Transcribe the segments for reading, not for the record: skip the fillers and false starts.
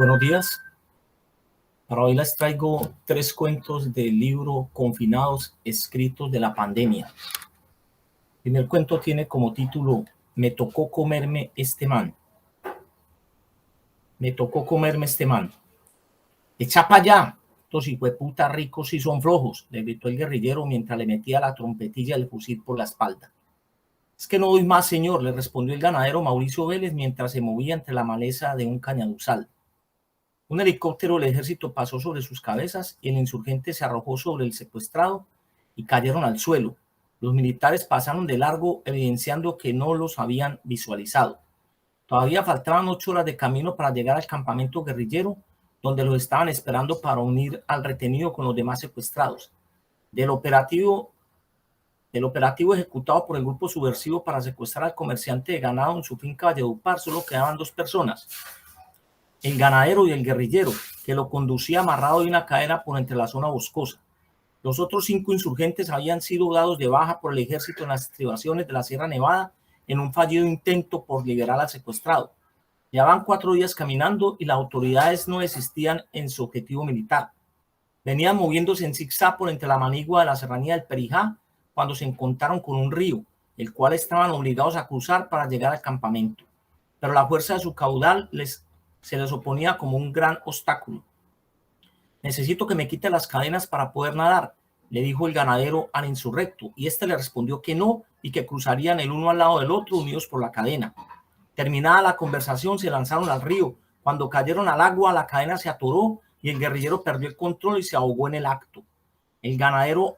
Buenos días. Para hoy les traigo 3 cuentos del libro Confinados, escritos de la pandemia. El primer cuento tiene como título Me tocó comerme este man. Me tocó comerme este man. ¡Echa para allá! Estos hijueputa ricos y son flojos, le gritó el guerrillero mientras le metía la trompetilla del fusil por la espalda. Es que no doy más, señor, le respondió el ganadero Mauricio Vélez mientras se movía entre la maleza de un cañaduzal. Un helicóptero del ejército pasó sobre sus cabezas y el insurgente se arrojó sobre el secuestrado y cayeron al suelo. Los militares pasaron de largo, evidenciando que no los habían visualizado. Todavía faltaban 8 horas de camino para llegar al campamento guerrillero, donde los estaban esperando para unir al retenido con los demás secuestrados. Del operativo ejecutado por el grupo subversivo para secuestrar al comerciante de ganado en su finca Valledupar, solo quedaban 2 personas: el ganadero y el guerrillero, que lo conducía amarrado de una cadena por entre la zona boscosa. Los otros 5 insurgentes habían sido dados de baja por el ejército en las estribaciones de la Sierra Nevada en un fallido intento por liberar al secuestrado. Llevaban 4 días caminando y las autoridades no desistían en su objetivo militar. Venían moviéndose en zigzag por entre la manigua de la serranía del Perijá cuando se encontraron con un río, el cual estaban obligados a cruzar para llegar al campamento. Pero la fuerza de su caudal se les oponía como un gran obstáculo. Necesito que me quite las cadenas para poder nadar, le dijo el ganadero al insurrecto, y este le respondió que no y que cruzarían el uno al lado del otro unidos por la cadena. Terminada la conversación, se lanzaron al río. Cuando cayeron al agua, la cadena se atoró y el guerrillero perdió el control y se ahogó en el acto. El ganadero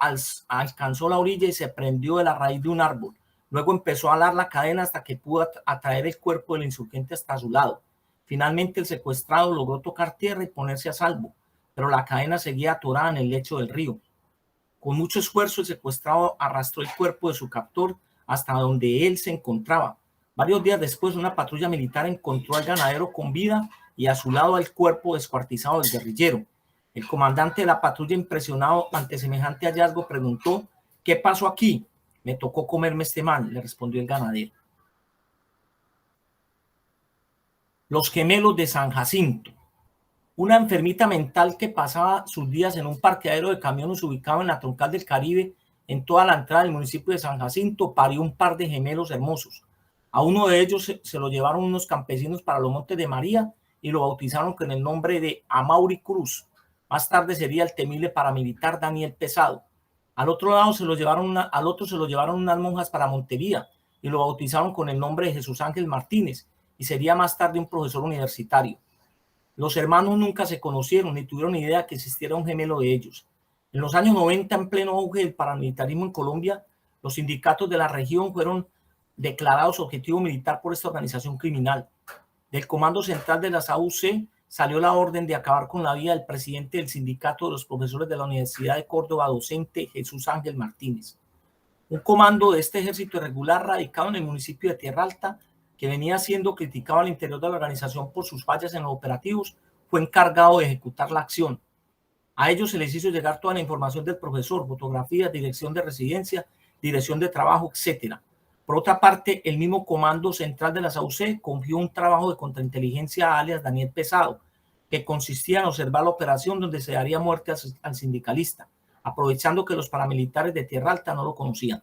alcanzó la orilla y se prendió de la raíz de un árbol. Luego empezó a alar la cadena hasta que pudo atraer el cuerpo del insurgente hasta su lado. Finalmente el secuestrado logró tocar tierra y ponerse a salvo, pero la cadena seguía atorada en el lecho del río. Con mucho esfuerzo, el secuestrado arrastró el cuerpo de su captor hasta donde él se encontraba. Varios días después, una patrulla militar encontró al ganadero con vida y a su lado el cuerpo descuartizado del guerrillero. El comandante de la patrulla, impresionado ante semejante hallazgo, preguntó: ¿qué pasó aquí? Me tocó comerme este man, le respondió el ganadero. Los gemelos de San Jacinto. Una enfermita mental que pasaba sus días en un parqueadero de camiones ubicado en la troncal del Caribe, en toda la entrada del municipio de San Jacinto, parió un par de gemelos hermosos. A uno de ellos se lo llevaron unos campesinos para los Montes de María y lo bautizaron con el nombre de Amaury Cruz. Más tarde sería el temible paramilitar Daniel Pesado. Al otro se lo llevaron unas monjas para Montería y lo bautizaron con el nombre de Jesús Ángel Martínez, y sería más tarde un profesor universitario. Los hermanos nunca se conocieron ni tuvieron idea que existiera un gemelo de ellos. En los años 90, en pleno auge del paramilitarismo en Colombia, los sindicatos de la región fueron declarados objetivo militar por esta organización criminal. Del Comando Central de las AUC salió la orden de acabar con la vida del presidente del sindicato de los profesores de la Universidad de Córdoba, docente Jesús Ángel Martínez. Un comando de este ejército irregular radicado en el municipio de Tierra Alta, que venía siendo criticado al interior de la organización por sus fallas en los operativos, fue encargado de ejecutar la acción. A ellos se les hizo llegar toda la información del profesor: fotografías, dirección de residencia, dirección de trabajo, etc. Por otra parte, el mismo Comando Central de las AUC confió un trabajo de contrainteligencia a alias Daniel Pesado, que consistía en observar la operación donde se daría muerte al sindicalista, aprovechando que los paramilitares de Tierra Alta no lo conocían.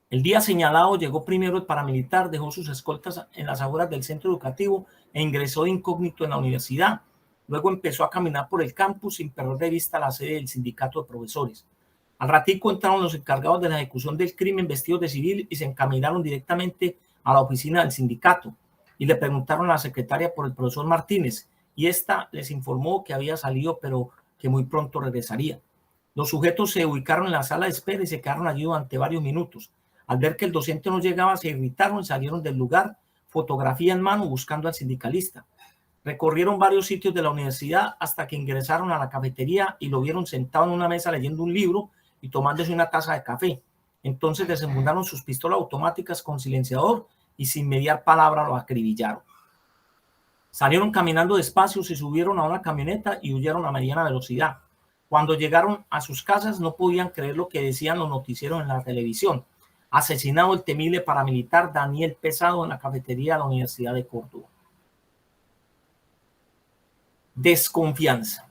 El día señalado llegó primero el paramilitar, dejó sus escoltas en las afueras del centro educativo e ingresó de incógnito en la universidad. Luego empezó a caminar por el campus sin perder de vista la sede del sindicato de profesores. Al ratico entraron los encargados de la ejecución del crimen vestidos de civil y se encaminaron directamente a la oficina del sindicato y le preguntaron a la secretaria por el profesor Martínez, y esta les informó que había salido, pero que muy pronto regresaría. Los sujetos se ubicaron en la sala de espera y se quedaron allí durante varios minutos. Al ver que el docente no llegaba, se irritaron y salieron del lugar, fotografía en mano, buscando al sindicalista. Recorrieron varios sitios de la universidad hasta que ingresaron a la cafetería y lo vieron sentado en una mesa leyendo un libro y tomándose una taza de café. Entonces desenfundaron sus pistolas automáticas con silenciador y sin mediar palabra lo acribillaron. Salieron caminando despacio, se subieron a una camioneta y huyeron a mediana velocidad. Cuando llegaron a sus casas no podían creer lo que decían los noticieros en la televisión: asesinado el temible paramilitar Daniel Pesado en la cafetería de la Universidad de Córdoba. Desconfianza.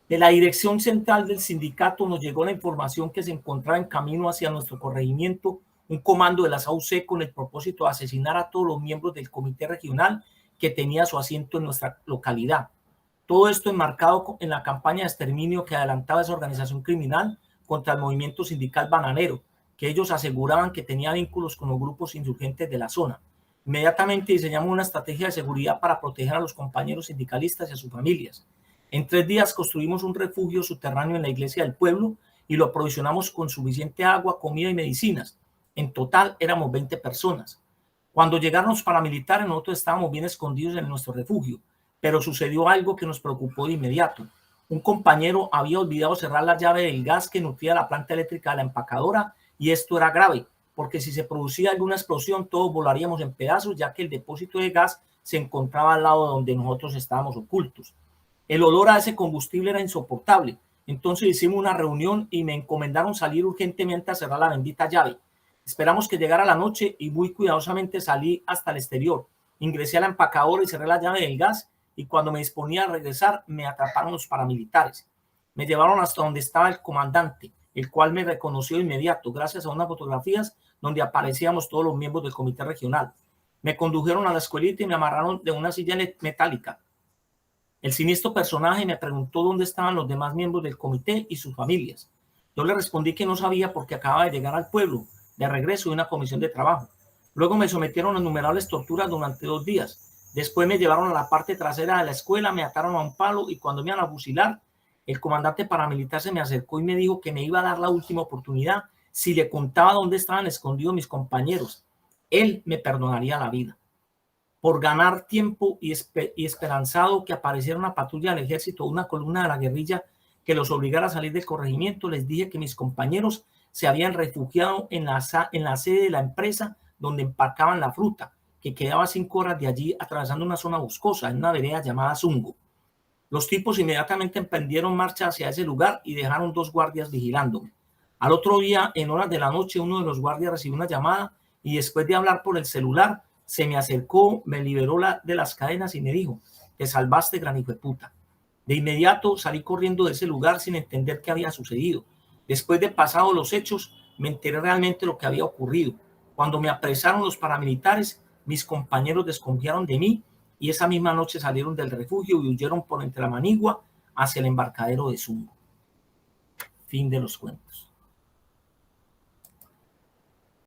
De la dirección central del sindicato nos llegó la información que se encontraba en camino hacia nuestro corregimiento un comando de la SAUC con el propósito de asesinar a todos los miembros del comité regional que tenía su asiento en nuestra localidad. Todo esto enmarcado en la campaña de exterminio que adelantaba esa organización criminal contra el movimiento sindical bananero, que ellos aseguraban que tenía vínculos con los grupos insurgentes de la zona. Inmediatamente diseñamos una estrategia de seguridad para proteger a los compañeros sindicalistas y a sus familias. En 3 días construimos un refugio subterráneo en la iglesia del pueblo y lo aprovisionamos con suficiente agua, comida y medicinas. En total éramos 20 personas. Cuando llegaron los paramilitares, nosotros estábamos bien escondidos en nuestro refugio, pero sucedió algo que nos preocupó de inmediato. Un compañero había olvidado cerrar la llave del gas que nutría la planta eléctrica de la empacadora y esto era grave, porque si se producía alguna explosión todos volaríamos en pedazos, ya que el depósito de gas se encontraba al lado donde nosotros estábamos ocultos. El olor a ese combustible era insoportable. Entonces hicimos una reunión y me encomendaron salir urgentemente a cerrar la bendita llave. Esperamos que llegara la noche y muy cuidadosamente salí hasta el exterior. Ingresé a la empacadora y cerré la llave del gas y cuando me disponía a regresar me atraparon los paramilitares. Me llevaron hasta donde estaba el comandante, el cual me reconoció de inmediato gracias a unas fotografías donde aparecíamos todos los miembros del comité regional. Me condujeron a la escuelita y me amarraron de una silla metálica. El siniestro personaje me preguntó dónde estaban los demás miembros del comité y sus familias. Yo le respondí que no sabía porque acababa de llegar al pueblo, de regreso de una comisión de trabajo. Luego me sometieron a innumerables torturas durante 2 días. Después me llevaron a la parte trasera de la escuela, me ataron a un palo y cuando me iban a fusilar, el comandante paramilitar se me acercó y me dijo que me iba a dar la última oportunidad si le contaba dónde estaban escondidos mis compañeros. Él me perdonaría la vida. Por ganar tiempo y esperanzado que apareciera una patrulla del ejército o una columna de la guerrilla que los obligara a salir del corregimiento, les dije que mis compañeros se habían refugiado en la sede de la empresa donde empacaban la fruta, que quedaba a 5 horas de allí atravesando una zona boscosa en una vereda llamada Zungo. Los tipos inmediatamente emprendieron marcha hacia ese lugar y dejaron 2 guardias vigilándome. Al otro día, en horas de la noche, uno de los guardias recibió una llamada y después de hablar por el celular, se me acercó, me liberó de las cadenas y me dijo: te salvaste, gran hijo de puta. De inmediato salí corriendo de ese lugar sin entender qué había sucedido. Después de pasados los hechos, me enteré realmente lo que había ocurrido. Cuando me apresaron los paramilitares, mis compañeros desconfiaron de mí y esa misma noche salieron del refugio y huyeron por entre la manigua hacia el embarcadero de Zumbo. Fin de los cuentos.